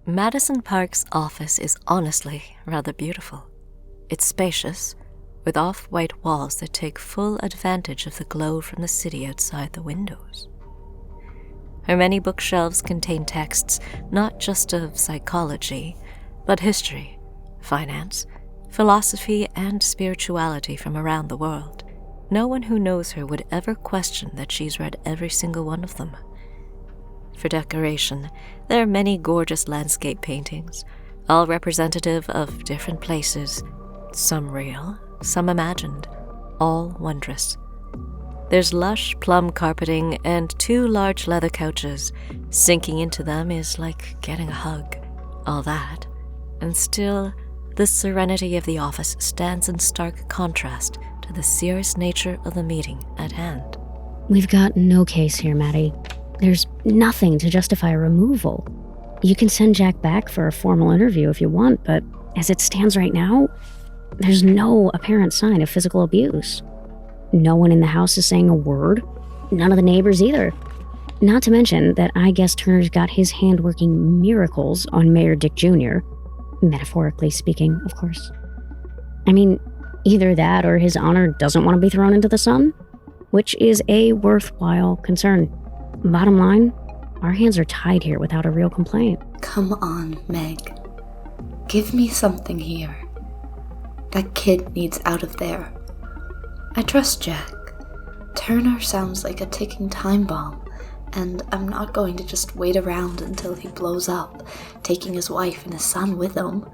Madison Park's office is honestly rather beautiful. It's spacious, with off-white walls that take full advantage of the glow from the city outside the windows. Her many bookshelves contain texts not just of psychology, but history, finance, philosophy, and spirituality from around the world. No one who knows her would ever question that she's read every single one of them. For decoration, there are many gorgeous landscape paintings, all representative of different places, some real, some imagined, all wondrous. There's lush plum carpeting and 2 large leather couches. Sinking into them is like getting a hug. All that, and still, the serenity of the office stands in stark contrast to the serious nature of the meeting at hand. We've got no case here, Maddie. There's nothing to justify removal. You can send Jack back for a formal interview if you want, but as it stands right now, there's no apparent sign of physical abuse. No one in the house is saying a word. None of the neighbors either. Not to mention that I guess Turner's got his hand working miracles on Mayor Dick Jr., metaphorically speaking, of course. I mean, either that or his honor doesn't want to be thrown into the sun, which is a worthwhile concern. Bottom line, our hands are tied here without a real complaint. Come on, Meg. Give me something here. That kid needs out of there. I trust Jack. Turner sounds like a ticking time bomb, and I'm not going to just wait around until he blows up, taking his wife and his son with him.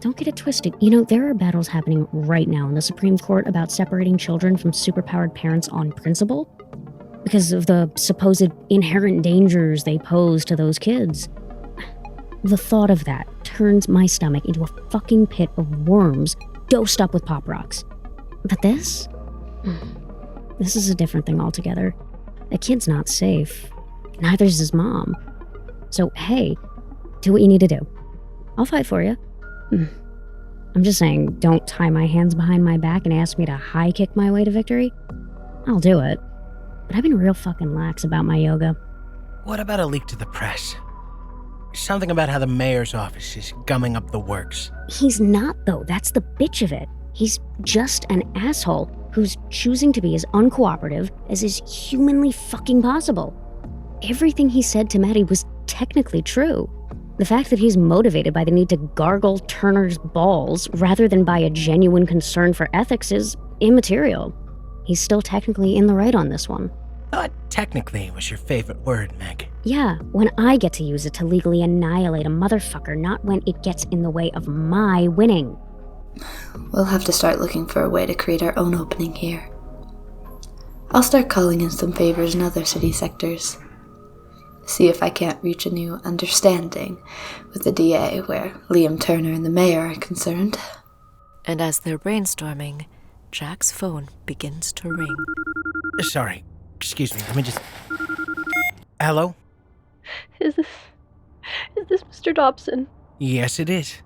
Don't get it twisted. You know, there are battles happening right now in the Supreme Court about separating children from superpowered parents on principle because of the supposed inherent dangers they pose to those kids. The thought of that turns my stomach into a fucking pit of worms dosed up with Pop Rocks. But this is a different thing altogether. The kid's not safe. Neither is his mom. So, hey, do what you need to do. I'll fight for you. I'm just saying, don't tie my hands behind my back and ask me to high kick my way to victory. I'll do it. But I've been real fucking lax about my yoga. What about a leak to the press? Something about how the mayor's office is gumming up the works. He's not, though. That's the bitch of it. He's just an asshole who's choosing to be as uncooperative as is humanly fucking possible. Everything he said to Maddie was technically true. The fact that he's motivated by the need to gargle Turner's balls rather than by a genuine concern for ethics is immaterial. He's still technically in the right on this one. Thought technically was your favorite word, Meg. Yeah, when I get to use it to legally annihilate a motherfucker, not when it gets in the way of my winning. We'll have to start looking for a way to create our own opening here. I'll start calling in some favors in other city sectors. See if I can't reach a new understanding with the DA where Liam Turner and the mayor are concerned. And as they're brainstorming, Jack's phone begins to ring. Sorry, excuse me, let me just... Hello? Is this Mr. Dobson? Yes, it is.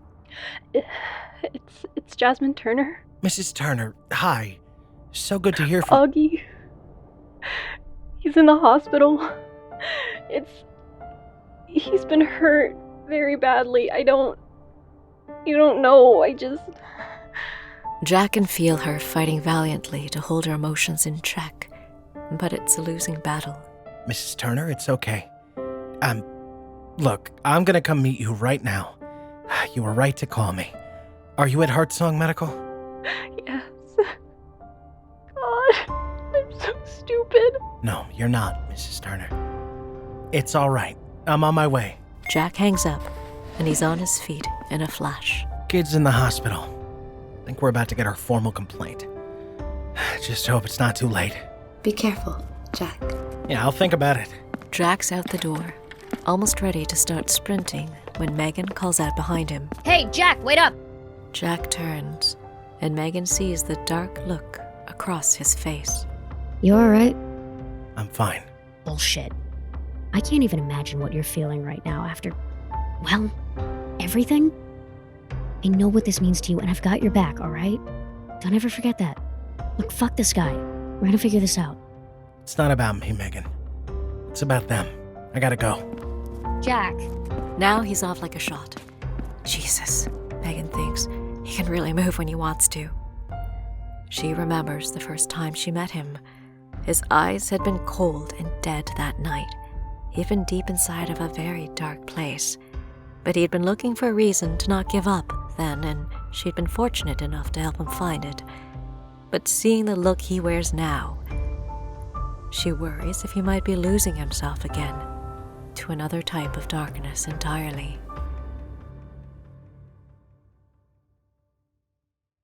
It's Jasmine Turner. Mrs. Turner, hi. So good to hear from... Augie. He's in the hospital. He's been hurt very badly. You don't know, Jack can feel her fighting valiantly to hold her emotions in check, but it's a losing battle. Mrs. Turner, it's okay. Look, I'm gonna come meet you right now. You were right to call me. Are you at Heartsong Medical? Yes. God, I'm so stupid. No, you're not, Mrs. Turner. It's all right. I'm on my way. Jack hangs up, and he's on his feet in a flash. Kid's in the hospital. I think we're about to get our formal complaint. Just hope it's not too late. Be careful, Jack. Yeah, I'll think about it. Jack's out the door, almost ready to start sprinting when Megan calls out behind him. Hey, Jack, wait up! Jack turns, and Megan sees the dark look across his face. You alright? I'm fine. Bullshit. I can't even imagine what you're feeling right now after, well, everything. I know what this means to you, and I've got your back, alright? Don't ever forget that. Look, fuck this guy. We're gonna figure this out. It's not about me, Megan. It's about them. I gotta go. Jack, Now he's off like a shot. Jesus, Megan thinks, he can really move when he wants to. She remembers the first time she met him. His eyes had been cold and dead that night, even deep inside of a very dark place. But he'd been looking for a reason to not give up then, and she'd been fortunate enough to help him find it. But seeing the look he wears now, she worries if he might be losing himself again to another type of darkness entirely.